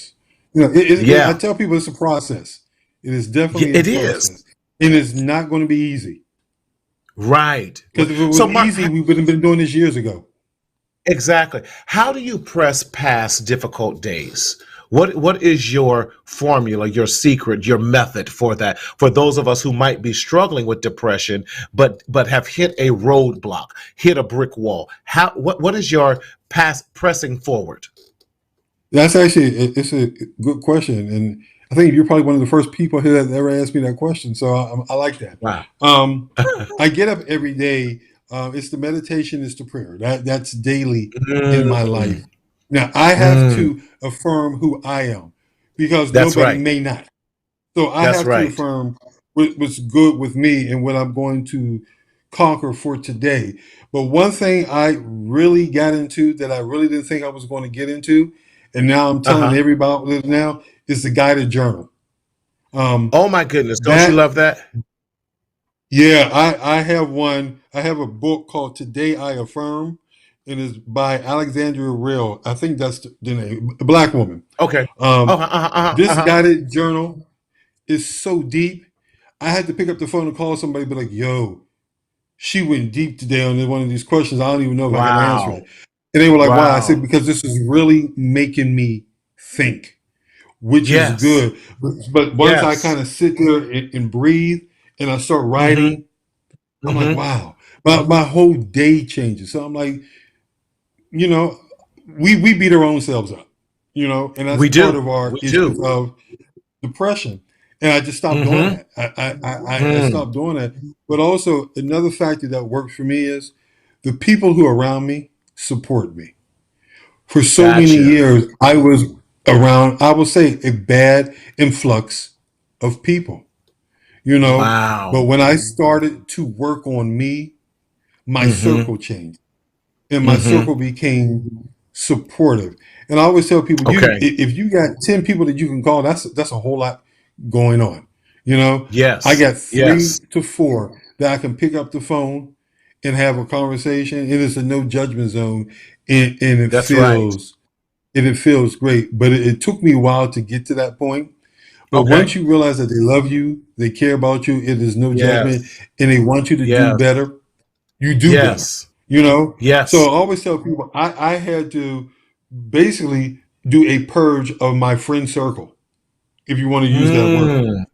Hmm. is. I Yeah, tell people it's a process. It is definitely a it is. process, and it's not going to be easy. Right. Because if it was So Mark, easy, we would have been doing this years ago. exactly. How do you press past difficult days? What is your formula, your secret, your method for that? For those of us who might be struggling with depression, but have hit a roadblock, hit a brick wall. What is your past pressing forward? That's actually it's a good question, and I think you're probably one of the first people here that ever asked me that question. So I like that. Wow. Um, I get up every day. It's the meditation, it's the prayer. That's daily in my life. Mm, Now I have mm. to affirm who I am because That's nobody right. may not. So I That's have to right. affirm what's good with me and what I'm going to conquer for today. But one thing I really got into that I really didn't think I was going to get into, and now I'm telling Uh-huh. everybody now, is the guided journal. Um, Oh my goodness. Don't you that love that? yeah, I have one. I have a book called Today I Affirm, and it's by Alexandria Real. I think that's the name, a black woman. Okay. Um, Uh-huh, uh-huh, uh-huh, this uh-huh. guided journal is so deep. I had to pick up the phone and call somebody, be like, "Yo, she went deep today on one of these questions. I don't even know if I can answer Wow. it." And they were like, "Why?" I said, Wow. "Because this is really making me think, which is Yes. good." But once I Yes. kind of sit there and breathe, and I start Mm-hmm. writing, I'm like, Mm-hmm. "Wow, my whole day changes." So I'm like, you know, we beat our own selves up, and that's We part do. of our We issues do. of depression. And I just stopped doing Mm-hmm. that. I Mm. stopped doing that. But also another factor that works for me is the people who are around me support me. For so many Gotcha. years, I was around, I will say, a bad influx of people, you know. But Wow. when I started to work on me, my Mm-hmm. circle changed and my Mm-hmm. circle became supportive. And I always tell people, Okay. if you got 10 people that you can call, that's a whole lot going on. You know, I Yes. got Yes. 3 to 4 that I can pick up the phone and have a conversation. It is a no judgment zone, and That's right. it feels great. But it took me a while to get to that point. But once Okay. you realize that they love you, they care about you, it is no judgment, Yes. and they want you to do Yes. better, you do better. Yes. So Yes. I always tell people I had to basically do a purge of my friend circle, if you want to use that word. Mm.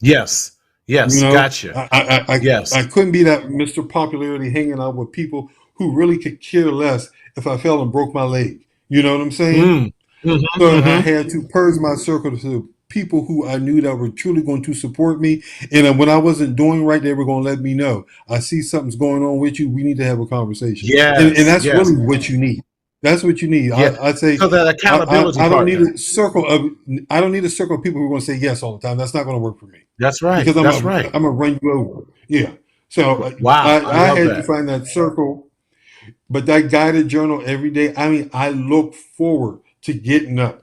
Yes. You Yes. know, Gotcha. I Yes. couldn't be that Mr. Popularity hanging out with people who really could care less if I fell and broke my leg. You know what I'm saying? Mm. Mm-hmm. So I Mm-hmm. had to purge my circle to people who I knew that were truly going to support me. And when I wasn't doing right, they were going to let me know. I see something's going on with you. We need to have a conversation. And Yes. that's Yes. really what you need. That's what you need. Yeah. I'd say So that accountability I don't need partner. a circle of I don't need a circle of people who are going to say yes all the time. That's not going to work for me That's right. because That's right. I'm gonna run you over. Yeah. So Wow. I I love had to that. find that circle, but that guided journal every day. I mean, I look forward to getting up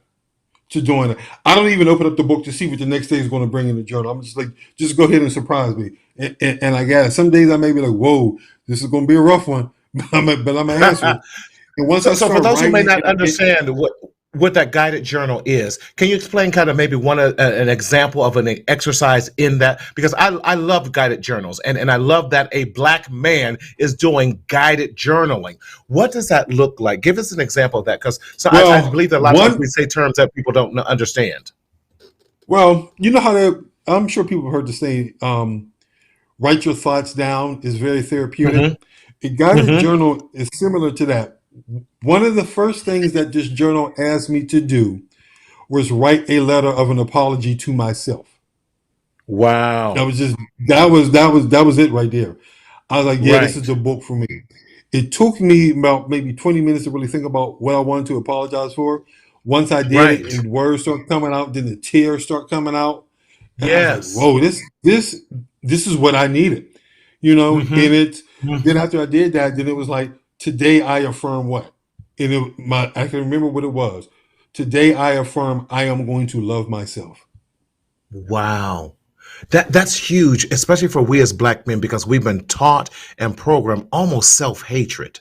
to doing it. I don't even open up the book to see what the next day is going to bring in the journal. I'm just like, just go ahead and surprise me. And I got it. Some days I may be like, whoa, this is going to be a rough one, but I'm going to answer it. And once I So for start those who may writing not understand what that guided journal is, can you explain kind of maybe an example of an exercise in that? Because I love guided journals, and I love that a black man is doing guided journaling. What does that look like? Give us an example of that, because so I well, believe that a lot of times we one, say terms that people don't understand. well, you know how to, I'm sure people have heard the saying, write your thoughts down is very therapeutic. Hmm. A guided Hmm. journal is similar to that. One of the first things that this journal asked me to do was write a letter of an apology to myself. That Wow. was just that was it right there. I was like, yeah, this is Right. the book for me. It took me about maybe 20 minutes to really think about what I wanted to apologize for. Once I did it Right. and words start coming out, then the tears start coming out. And I was like, Yes. whoa, this is what I needed. Hmm. And then after I did that, then it was like, today I affirm what? And I can remember what it was. Today I affirm I am going to love myself. Wow. That's huge, especially for we as black men, because we've been taught and programmed almost self-hatred.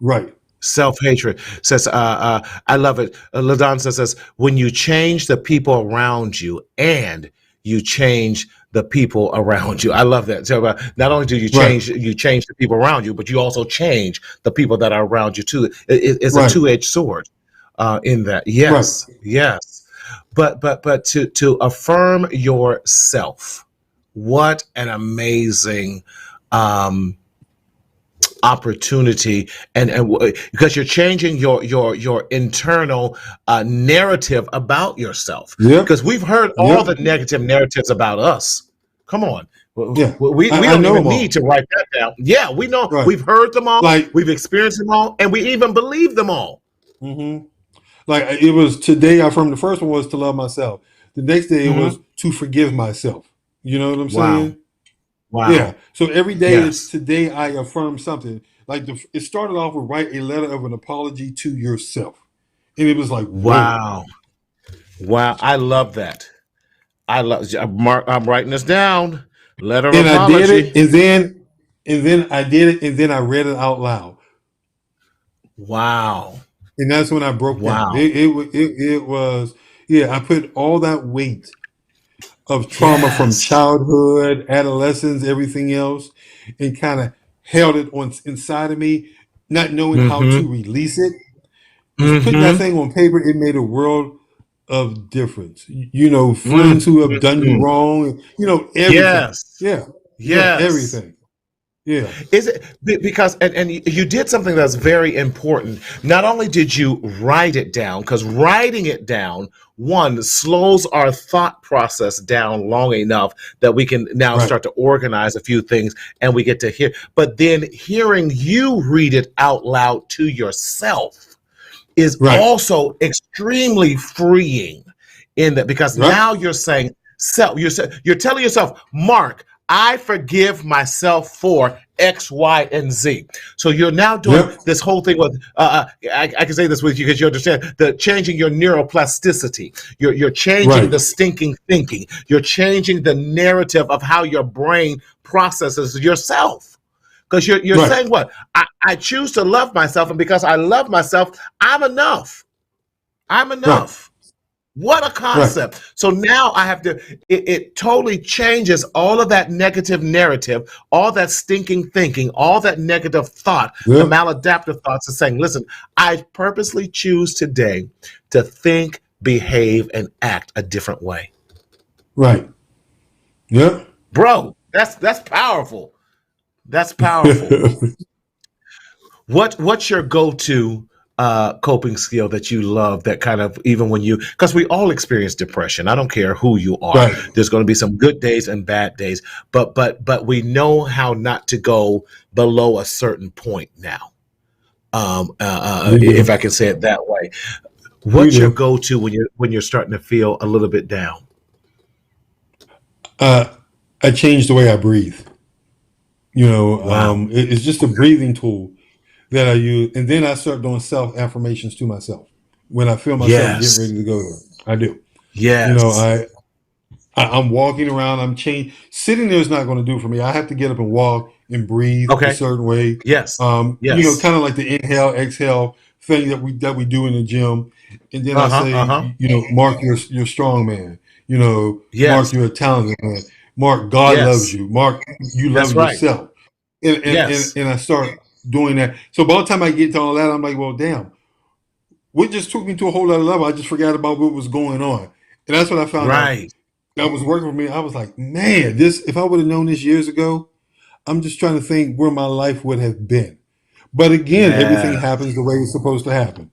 Right. Self-hatred says, I love it. LaDon says, when you change the people around you and you change the people around you. I love that. So not only do Right. you change the people around you, but you also change the people that are around you too. It's a Right. two-edged sword in that. Right. Yes, yes. But to affirm yourself, what an amazing um opportunity, and because you're changing your internal narrative about yourself, Yep. because we've heard all Yep. the negative narratives about us. Come on. Yeah. We I don't know even them need all. to write that down. Yeah, we know, Right. we've heard them all, Like, we've experienced them all, and we even believe them all. hmm like it was today. I from the first one was to love myself. The next day it was Hmm. to forgive myself. You know what I'm Wow. saying? Yeah. Wow. So every day is Yes. today I affirm something. Like it started off with write a letter of an apology to yourself, and it was like whoa. Wow. Wow. I love that. I love Mark. I'm writing this down. Letter of And I did apology. it, and then I did it, and then I read it out loud, Wow. and that's when I broke down. Wow. It was, yeah. I put all that weight of trauma from Yes. childhood, adolescence, everything else, and kind of held it on inside of me, not knowing how Mm-hmm. to release it. Just putting that Mm-hmm. thing on paper, it made a world of difference. Friends who have done you Mm-hmm. wrong, everything. Yes. Yeah, yeah, Yes. everything. Yeah, Is it because and you did something that's very important. Not only did you write it down, because writing it down, one, slows our thought process down long enough that we can now right, start to organize a few things and we get to hear. But then hearing you read it out loud to yourself is right, also extremely freeing in that, because right, now you're saying self, you're telling yourself, Mark, I forgive myself for X, Y, and Z. So you're now doing yep, this whole thing with I can say this with you because you understand the changing your neuroplasticity. You're changing right, the stinking thinking. You're changing the narrative of how your brain processes yourself. Because you're right, saying what? I choose to love myself, and because I love myself, I'm enough. I'm right, enough. What a right, concept. So now I have to, it totally changes all of that negative narrative, all that stinking thinking, all that negative thought, the yep, maladaptive thoughts, and saying, listen, I purposely choose today to think, behave, and act a different way. right, yep. Bro, that's powerful. That's powerful. What's your go-to coping skill that you love, that kind of, even when you, because we all experience depression, I don't care who you are, Right. there's going to be some good days and bad days, but we know how not to go below a certain point now, We if do. I can say it that way. We What's your do. go-to when you're starting to feel a little bit down? Uh, I changed the way I breathe. Wow. It's just a breathing tool that I use, and then I start doing self affirmations to myself when I feel myself getting Yes. ready to go there. I do. You know, Yes. I'm walking around. I'm changed. Sitting there is not going to do for me. I have to get up and walk and breathe a Okay. certain way. Yes. Yes. Kind of like the inhale, exhale thing that we do in the gym. And then I Uh-huh. say, Uh-huh. Mark, you're strong man. Mark, Yes. you're a talented man. Mark, God loves Yes. you. Mark, you That's love right. yourself. Yes. And I start doing that. So by the time I get to all that, I'm like, well, damn, what just took me to a whole other level? I just forgot about what was going on. And that's when I found out Right. that was working for me. I was like, man, if I would have known this years ago, I'm just trying to think where my life would have been. But again, everything Yeah. happens the way it's supposed to happen.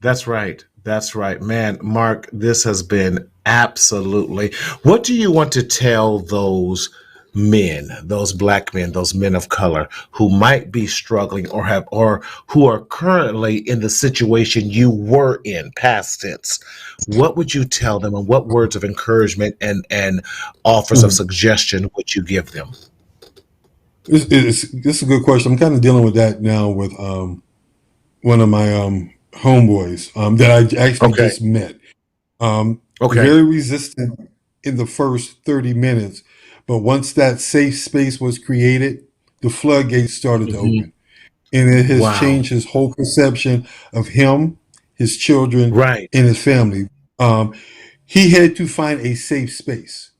That's right. That's right. Man, Mark, this has been absolutely. What do you want to tell those men, those black men, those men of color who might be struggling or who are currently in the situation you were in, past tense? What would you tell them, and what words of encouragement and offers of Mhm. suggestion would you give them? This is a good question. I'm kind of dealing with that now with one of my homeboys that I actually Okay. just met. Okay. Very resistant in the first 30 minutes, but once that safe space was created, the floodgates started to Hmm. open. And it has Wow. changed his whole perception of him, his children, Right. and his family. Um, he had to find a safe space.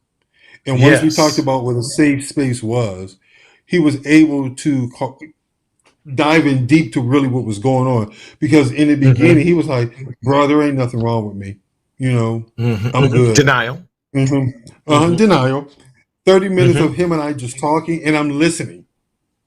And once we talked Yes. about what a safe space was, he was able to dive in deep to really what was going on. Because in the Hmm. beginning, he was like, bro, there ain't nothing wrong with me. You know, Hmm. I'm Hmm. good. Denial. Hmm. Denial. 30 minutes of Hmm. him and I just talking, and I'm listening.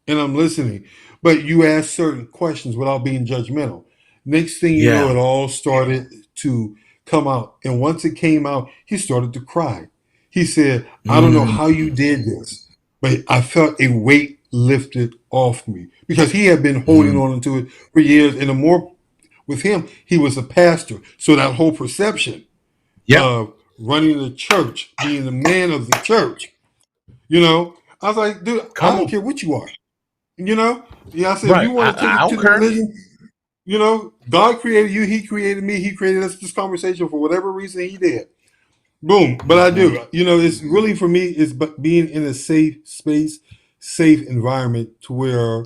And I'm listening. but you ask certain questions without being judgmental. Next thing you know, Yeah. it all started to come out. And once it came out, he started to cry. He said, I don't know Mm, how you did this, but I felt a weight lifted off me because he had been holding mm. on to it for years. And the more with him, he was a pastor. So that whole perception Yep. of running the church, being the man of the church, you know, I was like, dude, I Come don't on. care what you are. You know, yeah, I said, if Right. you want to take I it to don't the care. religion, you know, God created you, He created me, He created us. This conversation for whatever reason He did. Boom. But I Hmm. do. You know, it's really for me. It's being in a safe space, safe environment to where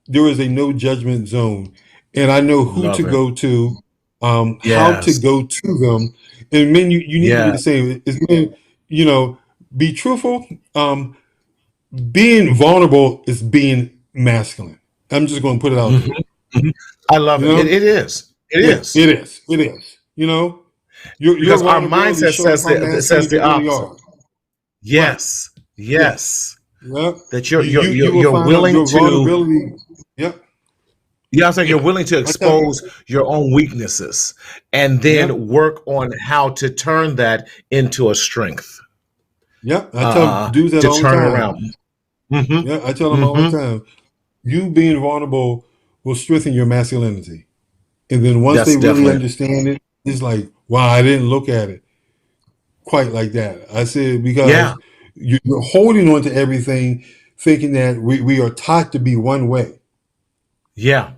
there is a no judgment zone, and I know who to Love it. go to, how to Yes. go to them, and men, you need to be Yeah. the same. It's men, you know, be truthful. Being vulnerable is being masculine. I'm just going to put it out Hmm. there. Hmm. I love You it. know, It is. It yeah, is. it is. It is. You know, your Because our vulnerability mindset shows how says masculine the you really opposite. are. Right. Yes. Yes. Yes. Yep. That You will you're find out willing your to. vulnerability. Yep. Yeah, I was like you're Yeah. willing to I tell you. expose your own weaknesses and Yep. then work on how to turn that into a strength. Yep. I tell Uh, dudes that to all the turn it time. around. Hmm. Yeah. I tell them all the Hmm. time. You being vulnerable will strengthen your masculinity. And then once That's they really definitely. understand it, it's like, wow, I didn't look at it quite like that. I said, Yeah. because you're holding on to everything, thinking that we are taught to be one way. Yeah.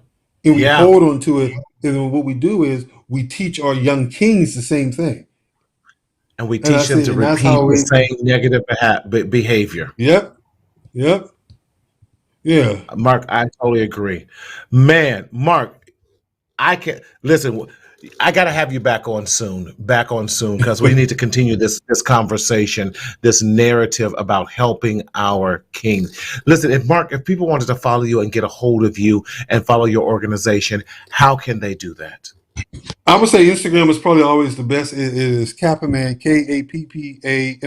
And we Yeah. hold on to it. And then what we do is we teach our young kings the same thing. And we And I teach them said, to and that's repeat how the it, same negative behavior. yep, yep, yeah. Mark, I totally agree. Man, Mark, I can listen. I got to have you back on soon, because we need to continue this conversation, this narrative about helping our king. Listen, if people wanted to follow you and get a hold of you and follow your organization, how can they do that? I would say Instagram is probably always the best. It is Kappaman, KAPPAMAN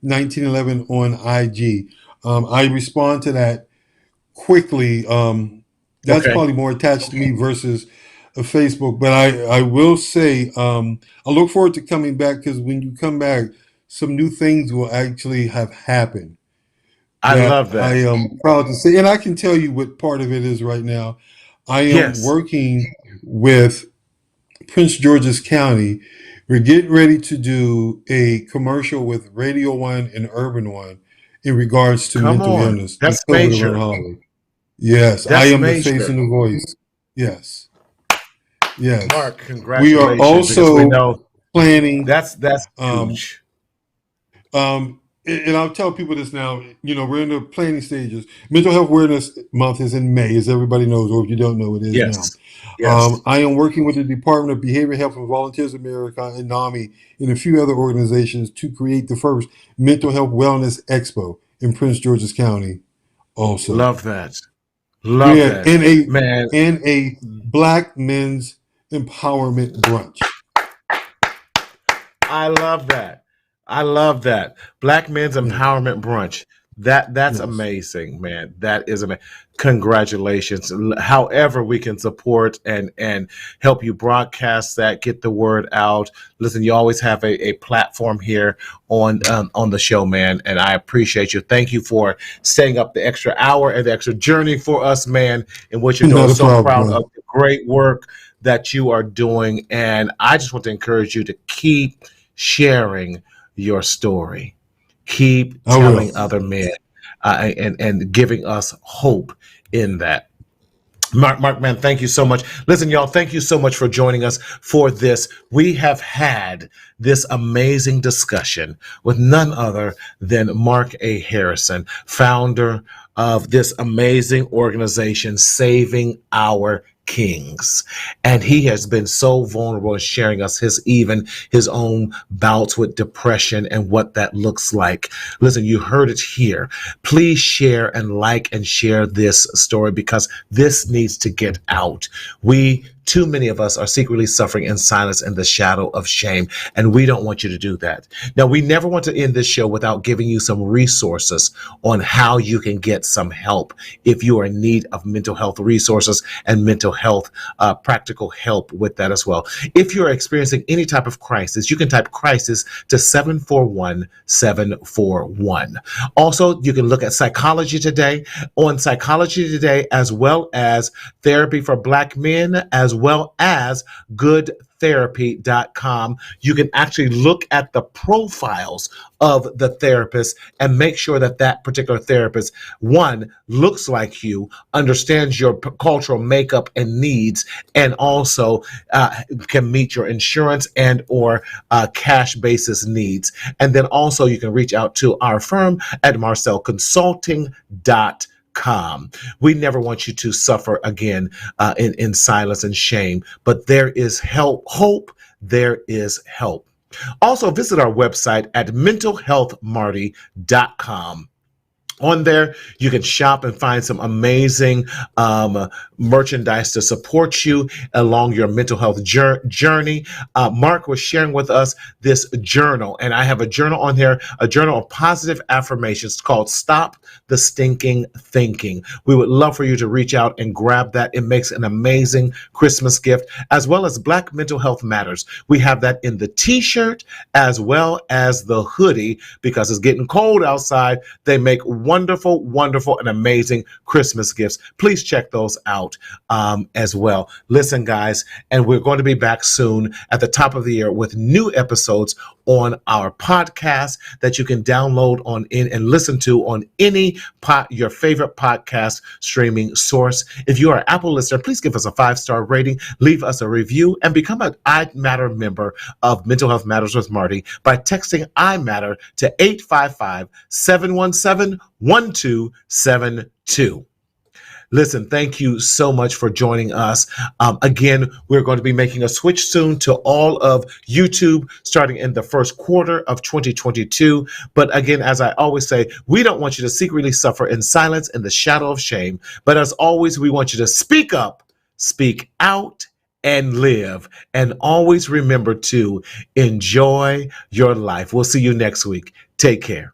1911 on IG. I respond to that quickly. That's Okay, probably more attached to me versus a Facebook. But I will say I look forward to coming back because when you come back, some new things will actually have happened I that love I that. am proud to say. And I can tell you what part of it is right now. I am Yes, working with Prince George's County. We're getting ready to do a commercial with Radio One and Urban One in regards to come mental on, illness and that's COVID around major. Hollywood. Yes, I That's am the face major. and the voice. Yes, yes. Mark, We are congratulations, because we also know planning. that's Um, huge. and I'll tell people this now. You know, we're in the planning stages. Mental Health Awareness Month is in May, as everybody knows, or if you don't know, it is now. Yes, yes. I am working with the Department of Behavioral Health and Volunteers America and NAMI and a few other organizations to create the first Mental Health Wellness Expo in Prince George's County. Also, Love that. Love yeah, that. Man, and a Black Men's Empowerment Brunch. I love that. I love that. Black Men's Yeah, Empowerment Brunch. That's yes, amazing, man. That is amazing. Congratulations. However we can support and help you broadcast that, get the word out. Listen, you always have a platform here on the show, man, and I appreciate you. Thank you for staying up the extra hour and the extra journey for us, man, in what you're doing. not a So problem, proud man. of the great work that you are doing, and I just want to encourage you to keep sharing your story. Keep I will. telling other men, and giving us hope in that. Mark, man, thank you so much. Listen, y'all, thank you so much for joining us for this. We have had this amazing discussion with none other than Mark A. Harrison, founder of this amazing organization, Saving Our Kings. And he has been so vulnerable in sharing us his own bouts with depression and what that looks like. Listen, you heard it here. Please share and share this story, because this needs to get out. We too many of us are secretly suffering in silence in the shadow of shame, and we don't want you to do that. Now, we never want to end this show without giving you some resources on how you can get some help if you are in need of mental health resources and mental health practical help with that as well. If you're experiencing any type of crisis, you can type crisis to 741-741. Also, you can look at Psychology Today, on Psychology Today, as well as Therapy for Black Men, as well as goodtherapy.com. You can actually look at the profiles of the therapist and make sure that that particular therapist, one, looks like you, understands your cultural makeup and needs, and also can meet your insurance and or cash basis needs. And then also you can reach out to our firm at marcelconsulting.com. We never want you to suffer again in silence and shame, but there is hope. There is help. Also, visit our website at mentalhealthmarty.com. On there, you can shop and find some amazing merchandise to support you along your mental health journey. Mark was sharing with us this journal, and I have a journal on here, a journal of positive affirmations called Stop the Stinking Thinking. We would love for you to reach out and grab that. It makes an amazing Christmas gift, as well as Black Mental Health Matters. We have that in the t-shirt as well as the hoodie, because it's getting cold outside. They make wonderful, wonderful, and amazing Christmas gifts. Please check those out as well. Listen, guys, and we're going to be back soon at the top of the year with new episodes on our podcast that you can download on in and listen to on any your favorite podcast streaming source. If you are an Apple listener, please give us a 5-star rating, leave us a review, and become an I Matter member of Mental Health Matters with Marty by texting I Matter to 855-717-1272. Listen, thank you so much for joining us. Again, we're going to be making a switch soon to all of YouTube starting in the first quarter of 2022. But again, as I always say, we don't want you to secretly suffer in silence in the shadow of shame. But as always, we want you to speak up, speak out, and live. And always remember to enjoy your life. We'll see you next week. Take care.